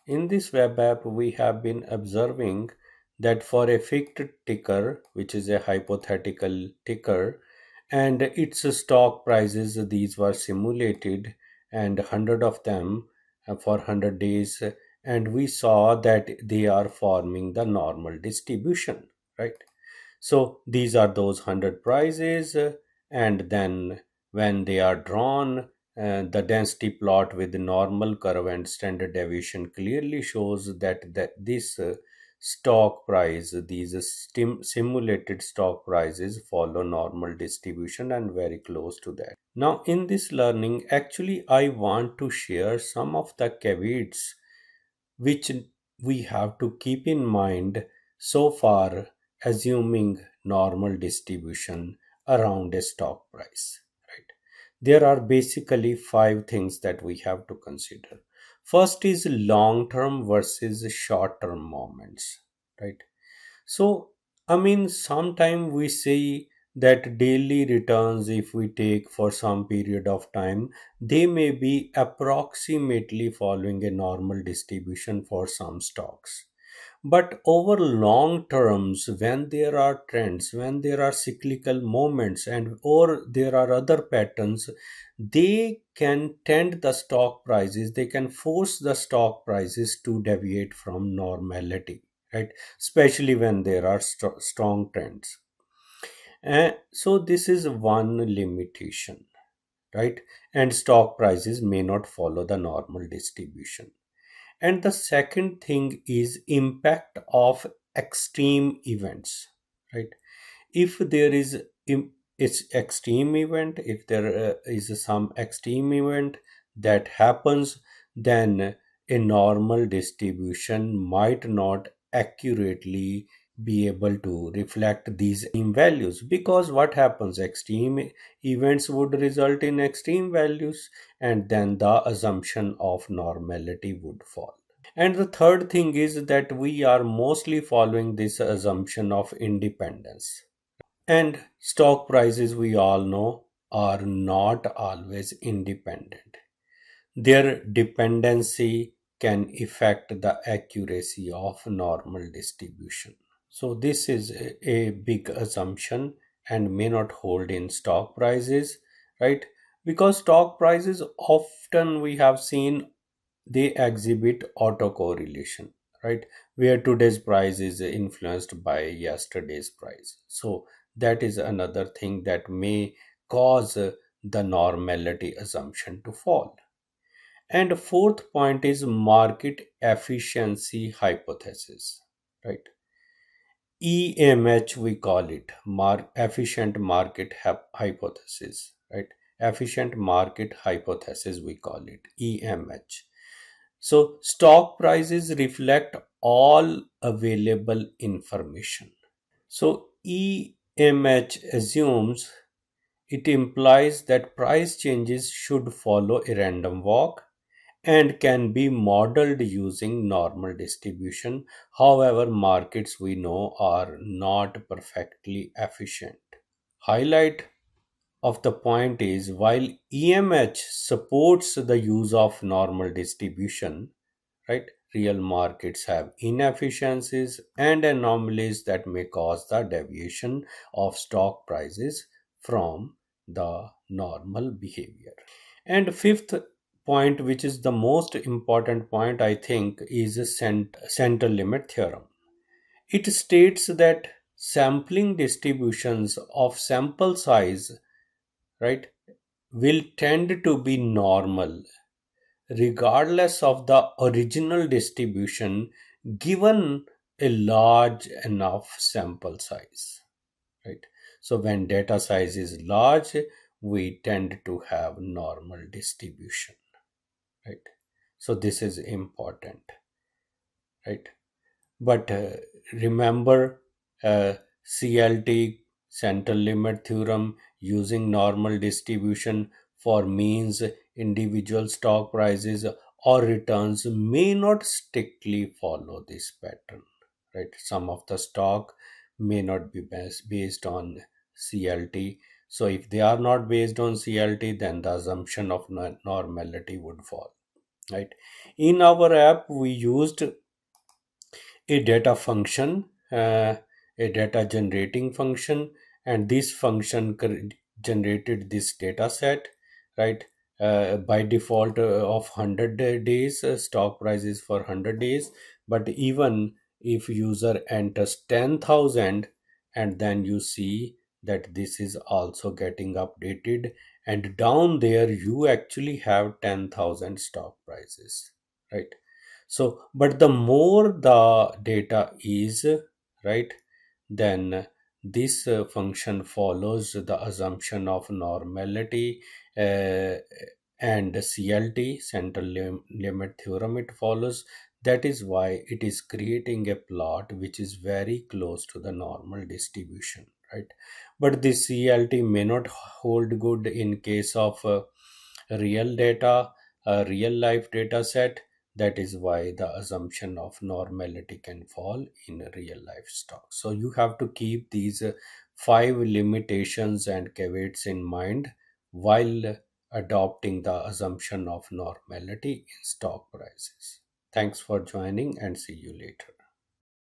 In this web app, we have been observing that for a fixed ticker, which is a hypothetical ticker, and its stock prices, these were simulated, and 100 of them for 100 days, and we saw that they are forming the normal distribution, right? So these are those 100 prices, and then when they are drawn, the density plot with the normal curve and standard deviation clearly shows that this stock price, these simulated stock prices follow normal distribution and very close to that. Now, in this learning, actually, I want to share some of the caveats which we have to keep in mind so far assuming normal distribution around a stock price, right? There are basically five things that we have to consider. First is long term versus short term moments, right? So, I mean, sometime we say that daily returns, if we take for some period of time, they may be approximately following a normal distribution for some stocks. But over long terms, when there are trends, when there are cyclical moments, and or there are other patterns, they can tend the stock prices, they can force the stock prices to deviate from normality, right? Especially when there are strong trends. And so this is one limitation, right? And stock prices may not follow the normal distribution. And the second thing is impact of extreme events, right? If there is it's extreme event, if there is some extreme event that happens, then a normal distribution might not accurately be able to reflect these extreme values, because what happens, extreme events would result in extreme values, and then the assumption of normality would fall. And the third thing is that we are mostly following this assumption of independence. And stock prices, we all know, are not always independent. Their dependency can affect the accuracy of normal distribution. So, this is a big assumption and may not hold in stock prices, right? Because stock prices often we have seen they exhibit autocorrelation, right? Where today's price is influenced by yesterday's price. So that is another thing that may cause the normality assumption to fall. And fourth point is market efficiency hypothesis, right? EMH we call it, efficient market hypothesis, right? Efficient market hypothesis we call it, EMH. So stock prices reflect all available information. So EMH assumes, it implies that price changes should follow a random walk and can be modeled using normal distribution. However, markets we know are not perfectly efficient. Highlight of the point is, while EMH supports the use of normal distribution, right, real markets have inefficiencies and anomalies that may cause the deviation of stock prices from the normal behavior. And fifth point, which is the most important point, I think, is a center limit theorem. It states that sampling distributions of sample size, right, will tend to be normal regardless of the original distribution given a large enough sample size, right? So when data size is large, we tend to have normal distribution, right? So this is important, right? But remember, CLT, central limit theorem, using normal distribution for means individual stock prices or returns may not strictly follow this pattern, right? Some of the stock may not be based on CLT. So if they are not based on CLT, then the assumption of normality would fall. right? In our app we used a data function, a data generating function, and this function generated this data set, right? By default of 100 days, stock prices for 100 days. But even if user enters 10,000, and then you see that this is also getting updated, and down there you actually have 10,000 stock prices, right? So but the more the data is, right, then this function follows the assumption of normality, uh, and CLT, central limit theorem, it follows. That is why it is creating a plot which is very close to the normal distribution, right? But the CLT may not hold good in case of real data, a real life data set. That is why the assumption of normality can fall in real life stock. So you have to keep these five limitations and caveats in mind while adopting the assumption of normality in stock prices. Thanks for joining and see you later.